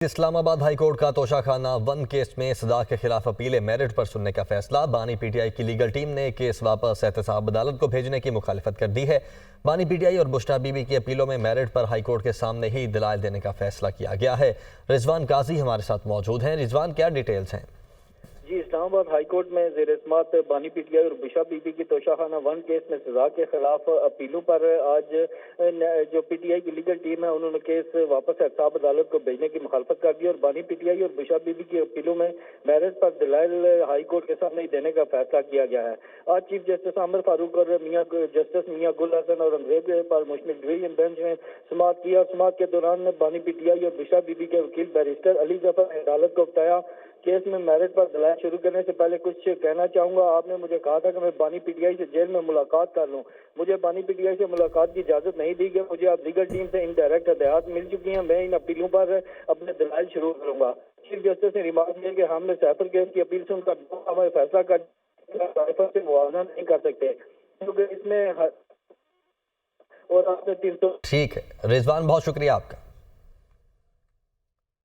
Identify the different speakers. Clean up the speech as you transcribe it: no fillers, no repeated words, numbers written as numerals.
Speaker 1: اسلام آباد high court کا توشہ خانہ 1 کیس میں سزا کے خلاف اپیل میرٹ پر سننے کا فیصلہ۔ بانی پی ٹی آئی کی لیگل ٹیم نے کیس واپس احتساب عدالت کو بھیجنے کی مخالفت کر دی ہے۔ بانی پی ٹی آئی اور بشریٰ بی بی کی اپیلوں میں میرٹ پر ہائی کورٹ کے سامنے ہی دلائل دینے کا فیصلہ کیا گیا ہے۔ رضوان قاضی ہمارے ساتھ موجود ہیں۔ رضوان، کیا ڈیٹیلز ہیں؟
Speaker 2: جی، اسلام آباد ہائی کورٹ میں زیر سماعت بانی پی ٹی آئی اور بشریٰ بی بی کی توشہ خانہ 1 کیس میں سزا کے خلاف اپیلوں پر آج جو پی ٹی آئی کی لیگل ٹیم ہے انہوں نے کیس واپس احتساب عدالت کو بھیجنے کی مخالفت کر دی اور بانی پی ٹی آئی اور بشریٰ بی بی کی اپیلوں میں میرٹ پر دلائل ہائی کورٹ کے سامنے دینے کا فیصلہ کیا گیا ہے۔ آج چیف جسٹس عامر فاروق اور جسٹس میاں گل حسن اور انگریز پر مشتمل ڈویژن بینچ میں سماعت کی اور سماعت کے دوران بانی پی ٹی آئی اور بشریٰ بی بی کے وکیل بیرسٹر علی ظفر نے عدالت کو بتایا کیس میں میرٹ پر دلائل شروع کرنے سے پہلے کچھ کہنا چاہوں گا۔ آپ نے مجھے کہا تھا کہ میں بانی پی ٹی آئی سے جیل میں ملاقات کر لوں۔ مجھے بانی پی ٹی آئی سے ملاقات کی اجازت نہیں دی گئی۔ مجھے اب لیگل ٹیم سے انڈائریکٹ ہدایات مل چکی ہیں۔ میں ان اپیلوں پر اپنے دلائل شروع کروں گا۔ چیف جسٹس نے ریمارک کیا کہ ہم نے سیفر کیس کی اپیل سن کر ہمیں فیصلہ کر سیفر سے موازنہ نہیں کر سکتے کیونکہ اس میں اور آپ نے 300
Speaker 1: ٹھیک ہے رضوان، بہت شکریہ آپ کا۔